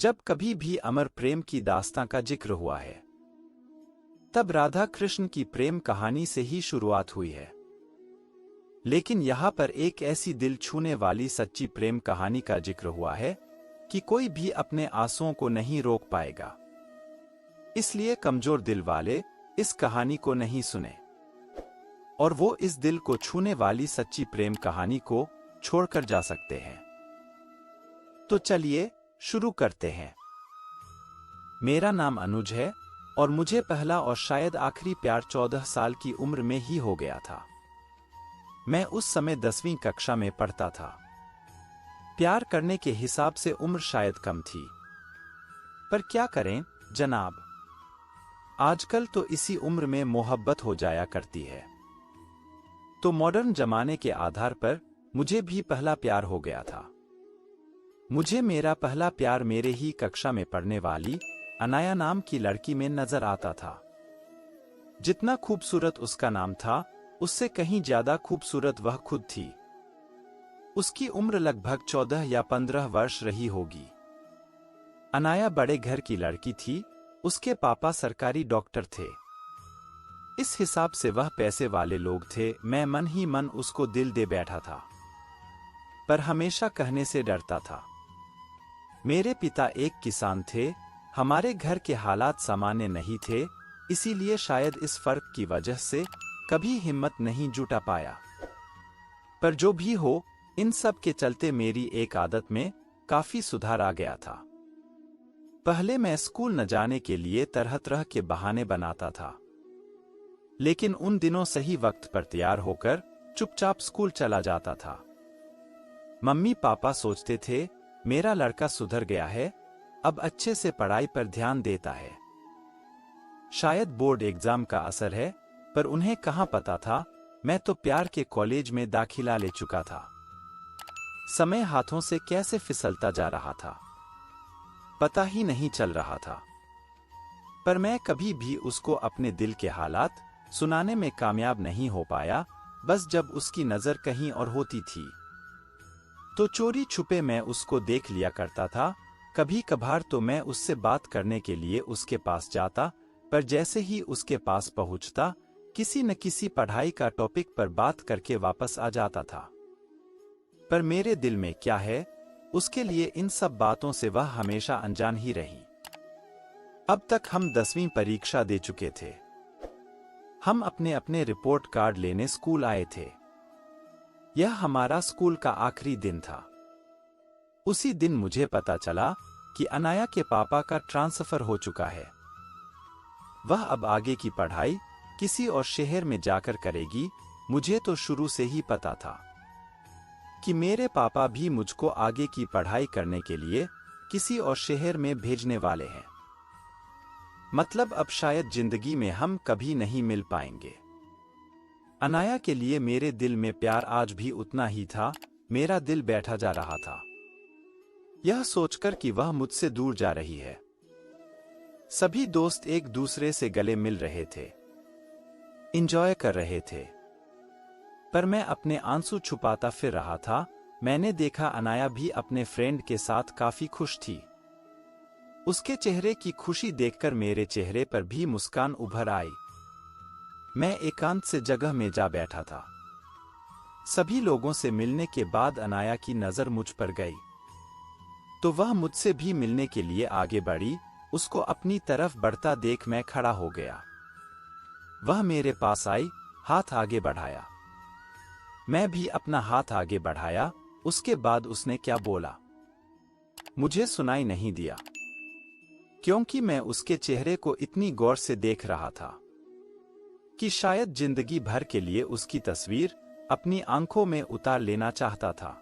जब कभी भी अमर प्रेम की दास्तां का जिक्र हुआ है, तब राधा कृष्ण की प्रेम कहानी से ही शुरुआत हुई है। लेकिन यहाँ पर एक ऐसी दिल छूने वाली सच्ची प्रेम कहानी का जिक्र हुआ है कि कोई भी अपने आंसुओं को नहीं रोक पाएगा। इसलिए कमजोर दिल वाले इस कहानी को नहीं सुने और वो इस दिल को छूने वाली सच्ची प्रेम कहानी को छोड़कर जा सकते हैं। तो चलिए शुरू करते हैं। मेरा नाम अनुज है और मुझे पहला और शायद आखिरी प्यार 14 साल की उम्र में ही हो गया था। मैं उस समय 10वीं कक्षा में पढ़ता था। प्यार करने के हिसाब से उम्र शायद कम थी, पर क्या करें जनाब, आजकल तो इसी उम्र में मोहब्बत हो जाया करती है। तो मॉडर्न जमाने के आधार पर मुझे भी पहला प्यार हो गया था। मुझे मेरा पहला प्यार मेरे ही कक्षा में पढ़ने वाली अनाया नाम की लड़की में नजर आता था। जितना खूबसूरत उसका नाम था, उससे कहीं ज्यादा खूबसूरत वह खुद थी। उसकी उम्र लगभग 14 या 15 वर्ष रही होगी। अनाया बड़े घर की लड़की थी। उसके पापा सरकारी डॉक्टर थे। इस हिसाब से वह पैसे वाले लोग थे। मैं मन ही मन उसको दिल दे बैठा था, पर हमेशा कहने से डरता था। मेरे पिता एक किसान थे। हमारे घर के हालात सामान्य नहीं थे, इसीलिए शायद इस फर्क की वजह से कभी हिम्मत नहीं जुटा पाया। पर जो भी हो, इन सब के चलते मेरी एक आदत में काफी सुधार आ गया था। पहले मैं स्कूल न जाने के लिए तरह तरह के बहाने बनाता था, लेकिन उन दिनों सही वक्त पर तैयार होकर चुपचाप स्कूल चला जाता था। मम्मी पापा सोचते थे मेरा लड़का सुधर गया है, अब अच्छे से पढ़ाई पर ध्यान देता है। शायद बोर्ड एग्जाम का असर है, पर उन्हें कहाँ पता था मैं तो प्यार के कॉलेज में दाखिला ले चुका था। समय हाथों से कैसे फिसलता जा रहा था, पता ही नहीं चल रहा था। पर मैं कभी भी उसको अपने दिल के हालात सुनाने में कामयाब नहीं हो पाया। बस जब उसकी नजर कहीं और होती थी तो चोरी छुपे मैं उसको देख लिया करता था। कभी कभार तो मैं उससे बात करने के लिए उसके पास जाता, पर जैसे ही उसके पास पहुंचता, किसी न किसी पढ़ाई का टॉपिक पर बात करके वापस आ जाता था। पर मेरे दिल में क्या है, उसके लिए इन सब बातों से वह हमेशा अनजान ही रही। अब तक हम 10वीं परीक्षा दे चुके थे। हम अपने अपने रिपोर्ट कार्ड लेने स्कूल आए थे। यह हमारा स्कूल का आखिरी दिन था। उसी दिन मुझे पता चला कि अनाया के पापा का ट्रांसफर हो चुका है। वह अब आगे की पढ़ाई किसी और शहर में जाकर करेगी। मुझे तो शुरू से ही पता था कि मेरे पापा भी मुझको आगे की पढ़ाई करने के लिए किसी और शहर में भेजने वाले हैं। मतलब अब शायद जिंदगी में हम कभी नहीं मिल पाएंगे। अनाया के लिए मेरे दिल में प्यार आज भी उतना ही था। मेरा दिल बैठा जा रहा था, यह सोचकर कि वह मुझसे दूर जा रही है। सभी दोस्त एक दूसरे से गले मिल रहे थे, एंजॉय कर रहे थे, पर मैं अपने आंसू छुपाता फिर रहा था। मैंने देखा अनाया भी अपने फ्रेंड के साथ काफी खुश थी। उसके चेहरे की खुशी देखकर मेरे चेहरे पर भी मुस्कान उभर आई। मैं एकांत से जगह में जा बैठा था। सभी लोगों से मिलने के बाद अनाया की नजर मुझ पर गई, तो वह मुझसे भी मिलने के लिए आगे बढ़ी। उसको अपनी तरफ बढ़ता देख मैं खड़ा हो गया। वह मेरे पास आई, हाथ आगे बढ़ाया। मैं भी अपना हाथ आगे बढ़ाया। उसके बाद उसने क्या बोला मुझे सुनाई नहीं दिया, क्योंकि मैं उसके चेहरे को इतनी गौर से देख रहा था कि शायद जिंदगी भर के लिए उसकी तस्वीर अपनी आंखों में उतार लेना चाहता था।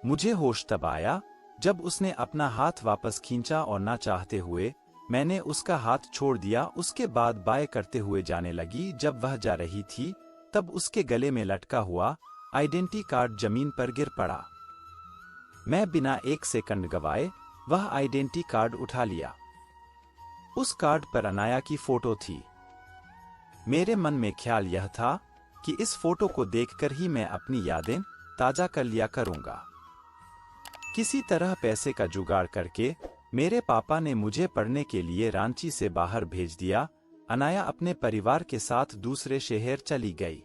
मुझे होश तब आया जब उसने अपना हाथ वापस खींचा और ना चाहते हुए मैंने उसका हाथ छोड़ दिया। उसके बाद बाय करते हुए जाने लगी। जब वह जा रही थी तब उसके गले में लटका हुआ आइडेंटिटी कार्ड जमीन पर गिर पड़ा। मैं बिना एक सेकंड गवाए वह आइडेंटिटी कार्ड उठा लिया। उस कार्ड पर अनाया की फोटो थी। मेरे मन में ख्याल यह था कि इस फोटो को देखकर ही मैं अपनी यादें ताजा कर लिया करूंगा। किसी तरह पैसे का जुगाड़ करके मेरे पापा ने मुझे पढ़ने के लिए रांची से बाहर भेज दिया। अनाया अपने परिवार के साथ दूसरे शहर चली गई।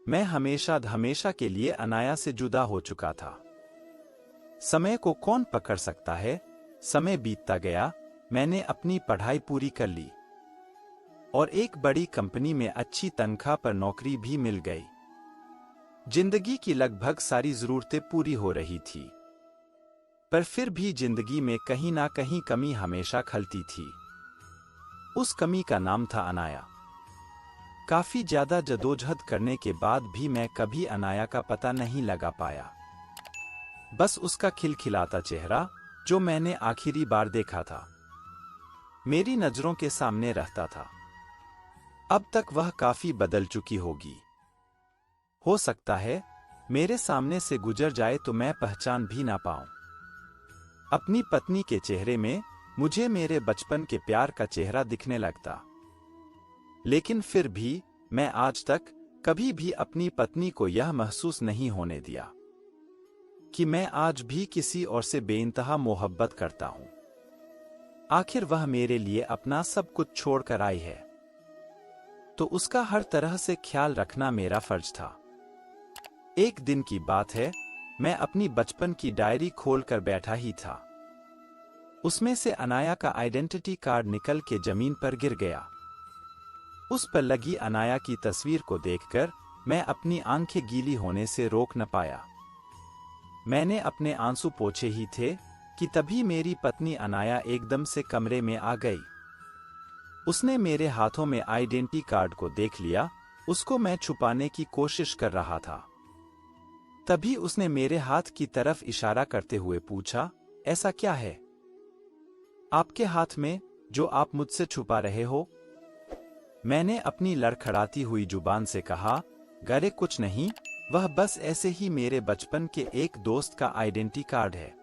मैं हमेशा के लिए अनाया से जुदा हो चुका था। समय को कौन पकड़ सकता है? समय बीतता गया। मैंने अपनी पढ़ाई पूरी कर ली और एक बड़ी कंपनी में अच्छी तनख्वाह पर नौकरी भी मिल गई। जिंदगी की लगभग सारी जरूरतें पूरी हो रही थी, पर फिर भी जिंदगी में कहीं ना कहीं कमी हमेशा खलती थी। उस कमी का नाम था अनाया। काफी ज्यादा जदोजहद करने के बाद भी मैं कभी अनाया का पता नहीं लगा पाया। बस उसका खिलखिलाता चेहरा जो मैंने आखिरी बार देखा था, मेरी नजरों के सामने रहता था। अब तक वह काफी बदल चुकी होगी। हो सकता है मेरे सामने से गुजर जाए तो मैं पहचान भी ना पाऊं। अपनी पत्नी के चेहरे में मुझे मेरे बचपन के प्यार का चेहरा दिखने लगता। लेकिन फिर भी मैं आज तक कभी भी अपनी पत्नी को यह महसूस नहीं होने दिया कि मैं आज भी किसी और से बेइंतहा मोहब्बत करता हूं। आखिर वह मेरे लिए अपना सब कुछ छोड़कर आई है, तो उसका हर तरह से ख्याल रखना मेरा फर्ज था। एक दिन की बात है, मैं अपनी बचपन की डायरी खोलकर बैठा ही था। उसमें से अनाया का आइडेंटिटी कार्ड निकल के जमीन पर गिर गया। उस पर लगी अनाया की तस्वीर को देखकर मैं अपनी आंखें गीली होने से रोक न पाया। मैंने अपने आंसू पोंछे ही थे कि तभी मेरी पत्नी अनाया एकदम से कमरे में आ गई। उसने मेरे हाथों में आइडेंटिटी कार्ड को देख लिया। उसको मैं छुपाने की कोशिश कर रहा था। तभी उसने मेरे हाथ की तरफ इशारा करते हुए पूछा, ऐसा क्या है आपके हाथ में जो आप मुझसे छुपा रहे हो? मैंने अपनी लड़खड़ाती हुई जुबान से कहा, गरे कुछ नहीं, वह बस ऐसे ही मेरे बचपन के एक दोस्त का आइडेंटिटी कार्ड है।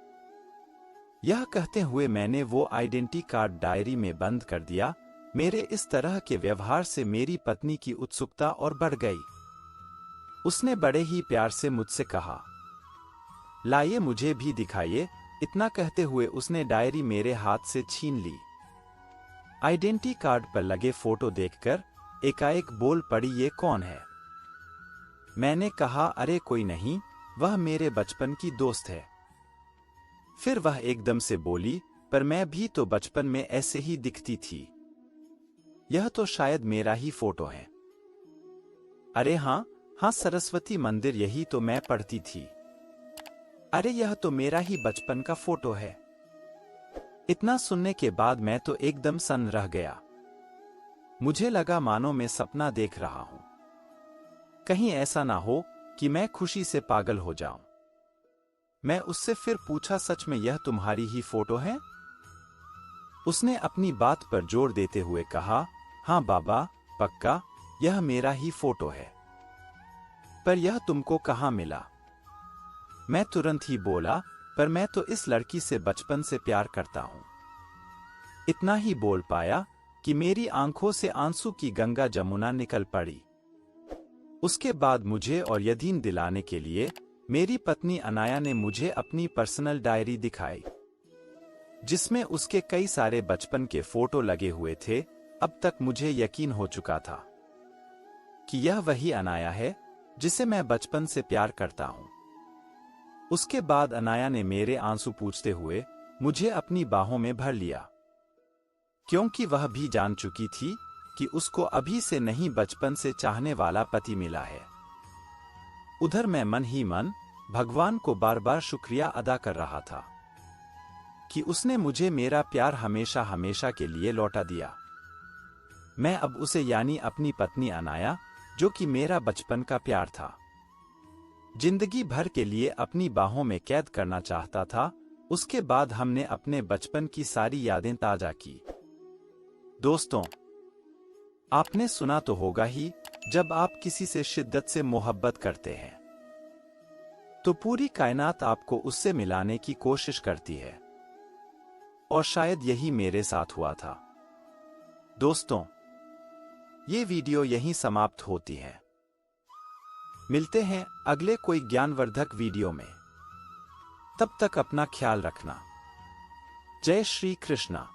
यह कहते हुए मैंने वो आइडेंटिटी कार्ड डायरी में बंद कर दिया। मेरे इस तरह के व्यवहार से मेरी पत्नी की उत्सुकता और बढ़ गई। उसने बड़े ही प्यार से मुझसे कहा, लाइए मुझे भी दिखाइए। इतना कहते हुए उसने डायरी मेरे हाथ से छीन ली। आइडेंटिटी कार्ड पर लगे फोटो देखकर एकाएक बोल पड़ी, ये कौन है? मैंने कहा, अरे कोई नहीं, वह मेरे बचपन की दोस्त है। फिर वह एकदम से बोली, पर मैं भी तो बचपन में ऐसे ही दिखती थी। यह तो शायद मेरा ही फोटो है। अरे हाँ, सरस्वती मंदिर, यही तो मैं पढ़ती थी। अरे यह तो मेरा ही बचपन का फोटो है। इतना सुनने के बाद मैं तो एकदम सन्न रह गया। मुझे लगा मानो मैं सपना देख रहा हूं। कहीं ऐसा ना हो कि मैं खुशी से पागल हो जाऊं। मैं उससे फिर पूछा, सच में यह तुम्हारी ही फोटो है? उसने अपनी बात पर जोर देते हुए कहा, हाँ बाबा, पक्का यह मेरा ही फोटो है। पर यह तुमको कहाँ मिला? मैं तुरंत ही बोला, पर मैं तो इस लड़की से बचपन से प्यार करता हूं। इतना ही बोल पाया कि मेरी आंखों से आंसू की गंगा जमुना निकल पड़ी। उसके बाद मुझे और यकीन दिलाने के लिए मेरी पत्नी अनाया ने मुझे अपनी पर्सनल डायरी दिखाई, जिसमें उसके कई सारे बचपन के फोटो लगे हुए थे। अब तक मुझे यकीन हो चुका था कि यह वही अनाया है जिसे मैं बचपन से प्यार करता हूं। उसके बाद अनाया ने मेरे आंसू पूछते हुए मुझे अपनी बाहों में भर लिया, क्योंकि वह भी जान चुकी थी कि उसको अभी से नहीं बचपन से चाहने वाला पति मिला है। उधर मैं मन ही मन भगवान को बार बार शुक्रिया अदा कर रहा था कि उसने मुझे मेरा प्यार हमेशा हमेशा के लिए लौटा दिया। मैं अब उसे यानी अपनी पत्नी अनाया, जो कि मेरा बचपन का प्यार था, जिंदगी भर के लिए अपनी बाहों में कैद करना चाहता था। उसके बाद हमने अपने बचपन की सारी यादें ताजा की। दोस्तों, आपने सुना तो होगा ही, जब आप किसी से शिद्दत से मोहब्बत करते हैं तो पूरी कायनात आपको उससे मिलाने की कोशिश करती है, और शायद यही मेरे साथ हुआ था। दोस्तों, ये वीडियो यहीं समाप्त होती है। मिलते हैं अगले कोई ज्ञानवर्धक वीडियो में। तब तक अपना ख्याल रखना। जय श्री कृष्णा।